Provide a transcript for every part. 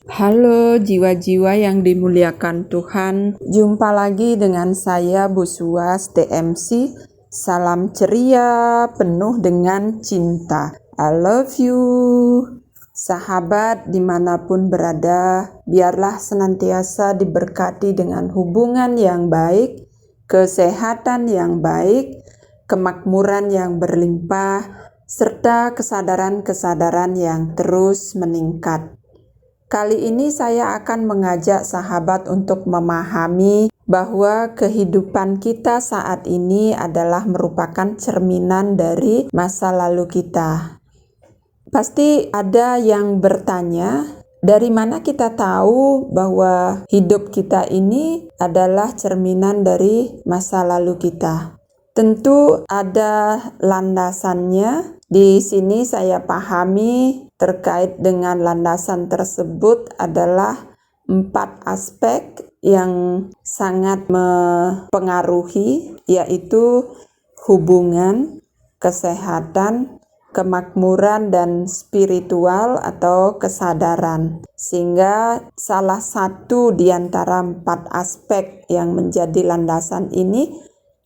Halo jiwa-jiwa yang dimuliakan Tuhan, jumpa lagi dengan saya Bu Suas TMC. Salam ceria penuh dengan cinta. I love you. Sahabat dimanapun berada, biarlah senantiasa diberkati dengan hubungan yang baik, kesehatan yang baik, kemakmuran yang berlimpah, serta kesadaran-kesadaran yang terus meningkat. Kali ini saya akan mengajak sahabat untuk memahami bahwa kehidupan kita saat ini adalah merupakan cerminan dari masa lalu kita. Pasti ada yang bertanya, dari mana kita tahu bahwa hidup kita ini adalah cerminan dari masa lalu kita? Tentu ada landasannya. Di sini saya pahami terkait dengan landasan tersebut adalah 4 aspek yang sangat mempengaruhi, yaitu hubungan, kesehatan, kemakmuran, dan spiritual atau kesadaran. Sehingga salah satu di antara 4 aspek yang menjadi landasan ini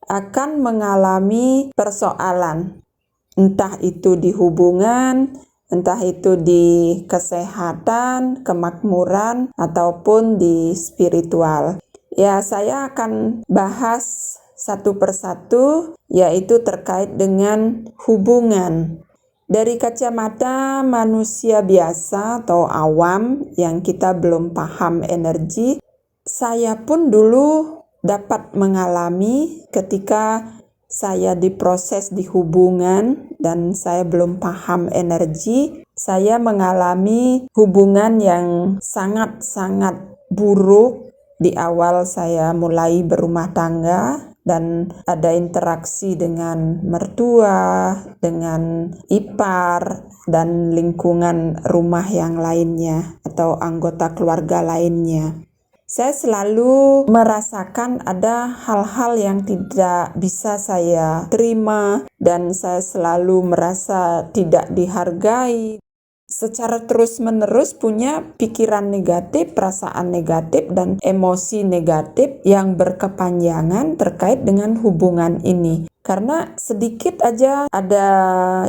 akan mengalami persoalan, entah itu di hubungan, entah itu di kesehatan, kemakmuran, ataupun di spiritual. Ya, saya akan bahas satu persatu, yaitu terkait dengan hubungan. Dari kacamata manusia biasa atau awam yang kita belum paham energi, saya pun dulu dapat mengalami ketika saya diproses di hubungan dan saya belum paham energi, saya mengalami hubungan yang sangat-sangat buruk di awal saya mulai berumah tangga dan ada interaksi dengan mertua, dengan ipar, dan lingkungan rumah yang lainnya atau anggota keluarga lainnya. Saya selalu merasakan ada hal-hal yang tidak bisa saya terima dan saya selalu merasa tidak dihargai. Secara terus-menerus punya pikiran negatif, perasaan negatif, dan emosi negatif yang berkepanjangan terkait dengan hubungan ini. Karena sedikit aja ada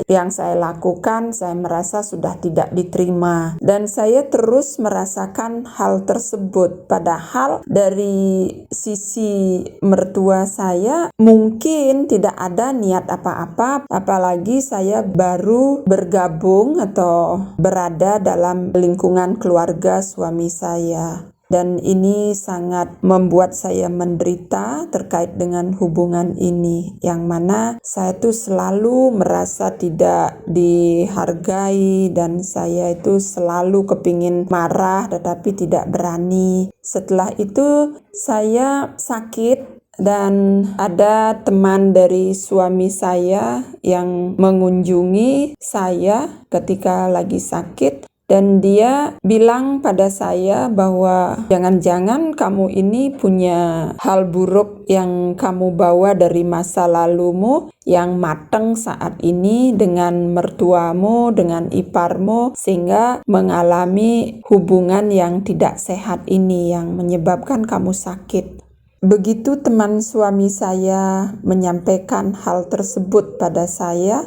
yang saya lakukan, saya merasa sudah tidak diterima. Dan saya terus merasakan hal tersebut. Padahal dari sisi mertua saya mungkin tidak ada niat apa-apa. Apalagi saya baru bergabung atau berada dalam lingkungan keluarga suami saya. Dan ini sangat membuat saya menderita terkait dengan hubungan ini, yang mana saya itu selalu merasa tidak dihargai dan saya itu selalu kepingin marah tetapi tidak berani. Setelah itu saya sakit dan ada teman dari suami saya yang mengunjungi saya ketika lagi sakit. Dan dia bilang pada saya bahwa jangan-jangan kamu ini punya hal buruk yang kamu bawa dari masa lalumu yang matang saat ini dengan mertuamu, dengan iparmu, sehingga mengalami hubungan yang tidak sehat ini yang menyebabkan kamu sakit. Begitu teman suami saya menyampaikan hal tersebut pada saya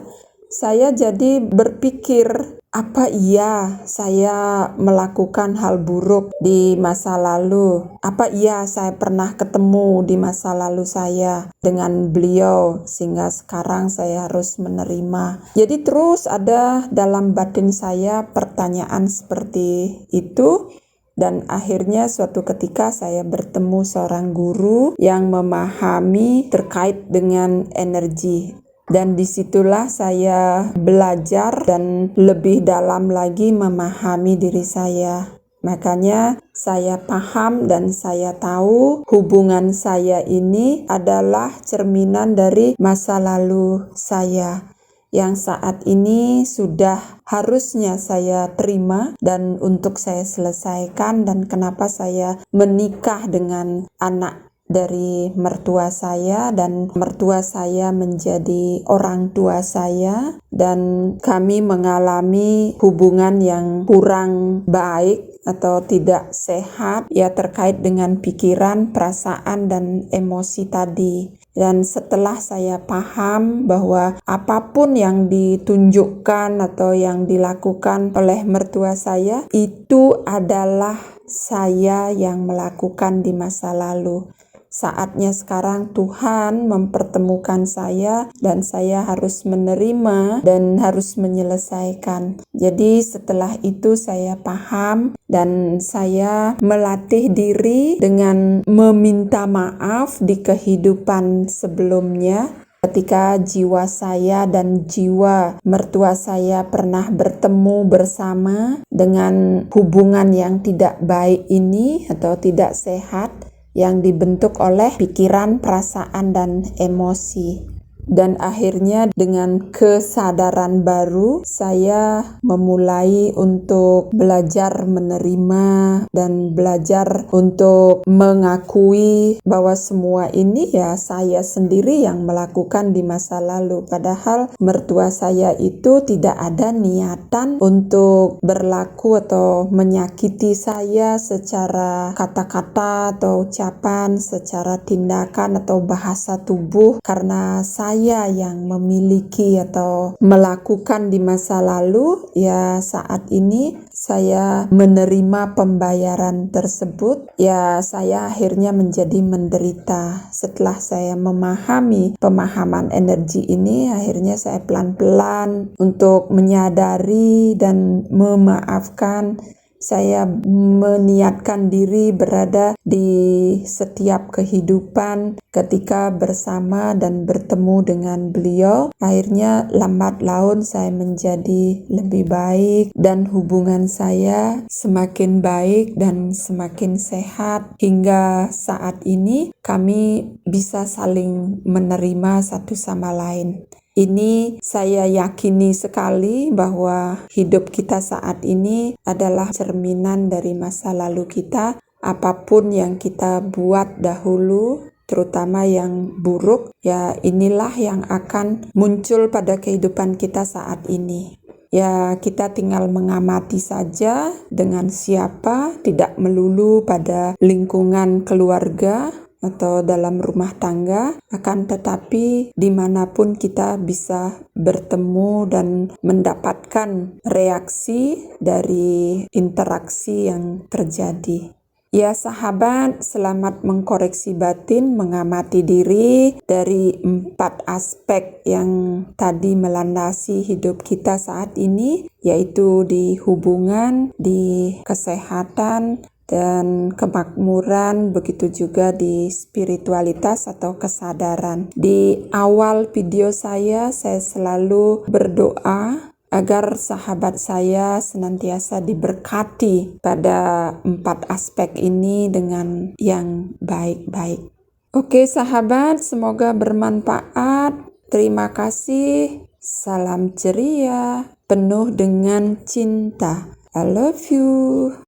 jadi berpikir, apa iya saya melakukan hal buruk di masa lalu? Apa iya saya pernah ketemu di masa lalu saya dengan beliau sehingga sekarang saya harus menerima? Jadi terus ada dalam batin saya pertanyaan seperti itu. Dan akhirnya suatu ketika saya bertemu seorang guru yang memahami terkait dengan energi. Dan disitulah saya belajar dan lebih dalam lagi memahami diri saya. Makanya saya paham dan saya tahu hubungan saya ini adalah cerminan dari masa lalu saya, yang saat ini sudah harusnya saya terima dan untuk saya selesaikan, dan kenapa saya menikah dengan anak dari mertua saya, dan mertua saya menjadi orang tua saya, dan kami mengalami hubungan yang kurang baik atau tidak sehat ya, terkait dengan pikiran, perasaan, dan emosi tadi. Dan setelah saya paham bahwa apapun yang ditunjukkan atau yang dilakukan oleh mertua saya, itu adalah saya yang melakukan di masa lalu. Saatnya sekarang Tuhan mempertemukan saya, dan saya harus menerima dan harus menyelesaikan. Jadi setelah itu saya paham, dan saya melatih diri dengan meminta maaf di kehidupan sebelumnya. Ketika jiwa saya dan jiwa mertua saya pernah bertemu bersama dengan hubungan yang tidak baik ini atau tidak sehat, yang dibentuk oleh pikiran, perasaan, dan emosi. Dan akhirnya dengan kesadaran baru, saya memulai untuk belajar menerima dan belajar untuk mengakui bahwa semua ini ya saya sendiri yang melakukan di masa lalu. Padahal mertua saya itu tidak ada niatan untuk berlaku atau menyakiti saya secara kata-kata atau ucapan, secara tindakan atau bahasa tubuh, karena saya yang memiliki atau melakukan di masa lalu, ya saat ini saya menerima pembayaran tersebut, ya saya akhirnya menjadi menderita. Setelah saya memahami pemahaman energi ini, akhirnya saya pelan-pelan untuk menyadari dan memaafkan. Saya meniatkan diri berada di setiap kehidupan ketika bersama dan bertemu dengan beliau. Akhirnya lambat laun saya menjadi lebih baik, dan hubungan saya semakin baik dan semakin sehat. Hingga saat ini kami bisa saling menerima satu sama lain. Ini saya yakini sekali bahwa hidup kita saat ini adalah cerminan dari masa lalu kita. Apapun yang kita buat dahulu, terutama yang buruk, ya inilah yang akan muncul pada kehidupan kita saat ini. Ya, kita tinggal mengamati saja dengan siapa, tidak melulu pada lingkungan keluarga atau dalam rumah tangga, akan tetapi dimanapun kita bisa bertemu dan mendapatkan reaksi dari interaksi yang terjadi. Ya sahabat, selamat mengkoreksi batin, mengamati diri dari 4 aspek yang tadi melandasi hidup kita saat ini, yaitu di hubungan, di kesehatan, dan kemakmuran, begitu juga di spiritualitas atau kesadaran. Di awal video saya selalu berdoa agar sahabat saya senantiasa diberkati pada 4 aspek ini dengan yang baik-baik. Oke sahabat, semoga bermanfaat. Terima kasih. Salam ceria, penuh dengan cinta. I love you.